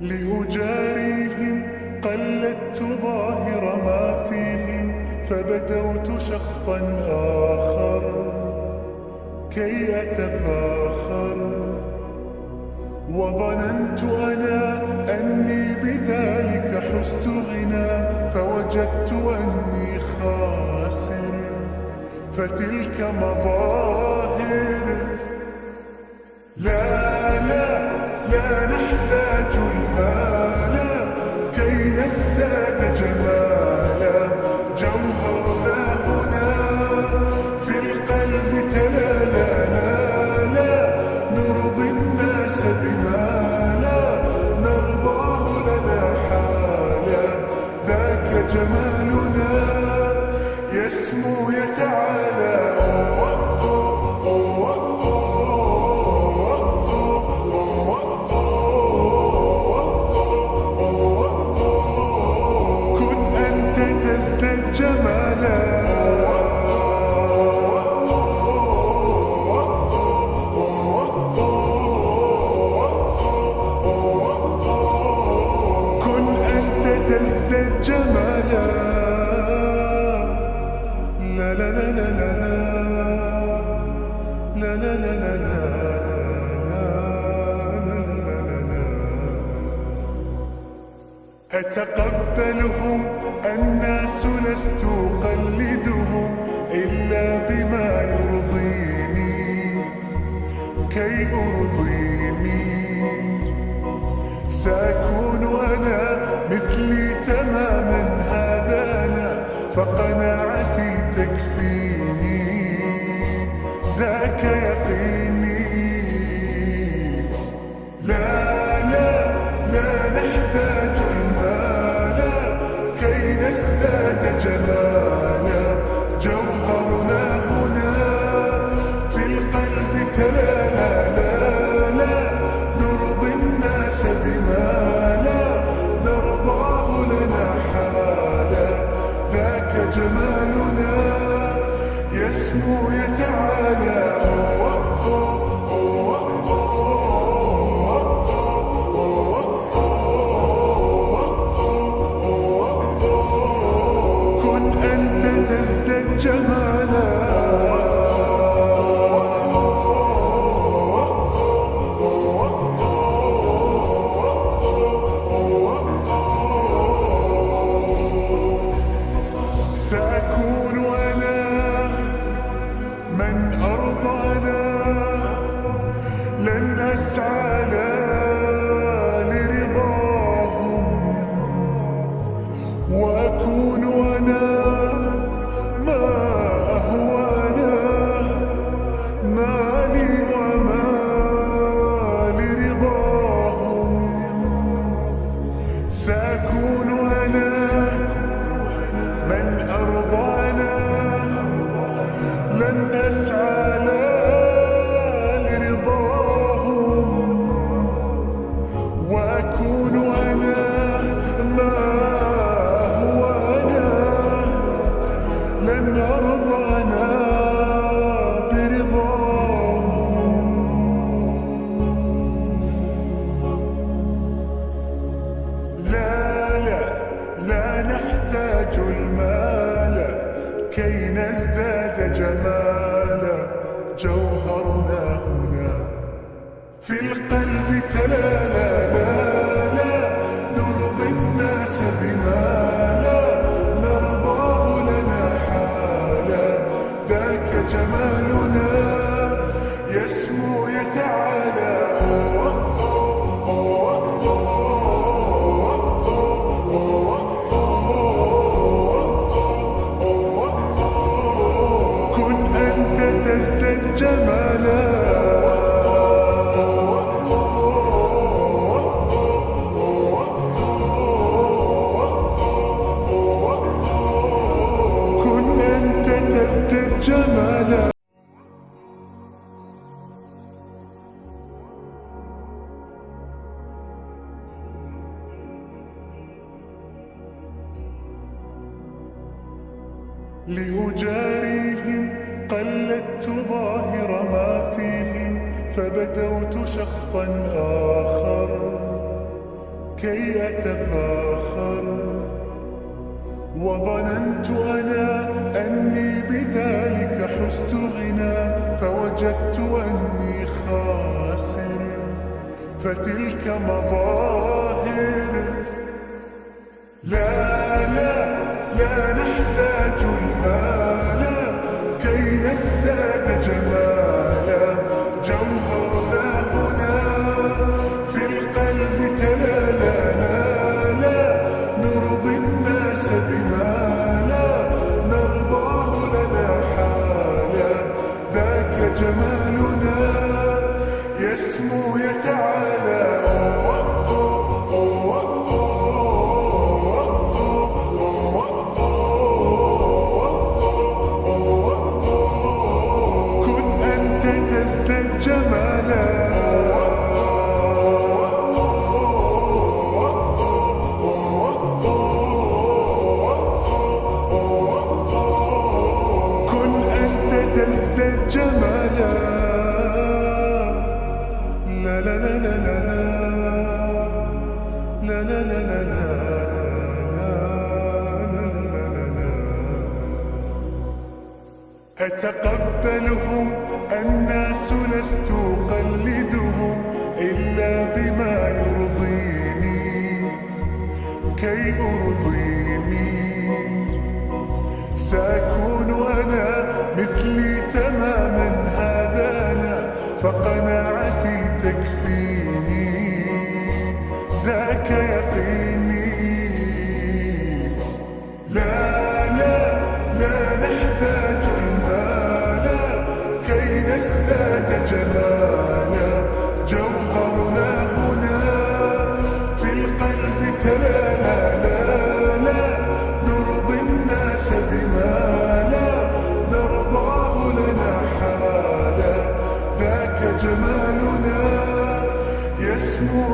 لأجاريهم قلدت ظاهر ما فيهم، فبدوت شخصا آخر كي أتفاخر، وظننت أنا أني بذلك حزت غنى، فوجدت أني خاسر، فتلك مظاهر. لا لا لا نحتاج المال كي نزداد جمالا، جوهرنا هنا في القلب تلالا. لا لا نرضي الناس بما لا نرضاه لنا حالا، ذاك جمالنا يسمو يتعالى. أتقبلهم الناس لست أقلدهم إلا بما يرضيني كي أرضيني. سأكون أنا مثلي تماما، هذا أنا فقناعتي تكفيني، ذاك يقيني. لا لا لا نحتاج المال كي نزداد جمالا، جوهرنا هنا في القلب تلالا. لا لا نرضي الناس بما لا نرضاه لنا حالا، ذاك جمالنا يسمو يتعالى. سأكون أنا من أرضانا، لن أسعى لرضاهم، وأكون أنا ما هو أنا، مالي وما لرضاهم. سأكون أنا من أرضانا، لن أسعى لرضاهم، وأكون أنا ما هو أنا، لن أرضى أنا برضاهم. لا لا لا نحتاج المال كي نزداد جمالا، جوهرنا هنا في القلب تلالا. لا لا نرضي الناس بما لا نرضاه لنا حالا، ذاك جمالنا يسمو يتعالى. تزداد جمالا. كن أنت تزداد جمالا. لأجاريهم قلدت ظاهر ما فيهم، فبدوت شخصا آخر كي أتفاخر. وظننت أنا أني بذلك حزت غنى، فوجدت أني خاسر. فتلك مظاهر. لا لا لا نحتاج المال كي نزداد جمالا. جوهرنا هنا في القلب تلالا. لا نرضي الناس بما لا نرضاه لنا حالا. ذاك جمالنا يسمو يتعالى. كن أنت تزداد جمالا. كن أنت تزداد جمالا. لا لا لا لا لا لا لا لا لا لا. أتقبلهم الناس لست أقلدهم إلا بما يرضيني كي أرضيني. سأكون أنا مثلي تماما هذا أنا، فقناعتي تكفيني ذاك يقيني. لا لا لا نحتاج المال كي نزداد جمالا. جوهرنا هنا في القلب تلالا. لا لا نرضي الناس بما لا نرضاه لنا حالا. ذاك جمالنا يسمو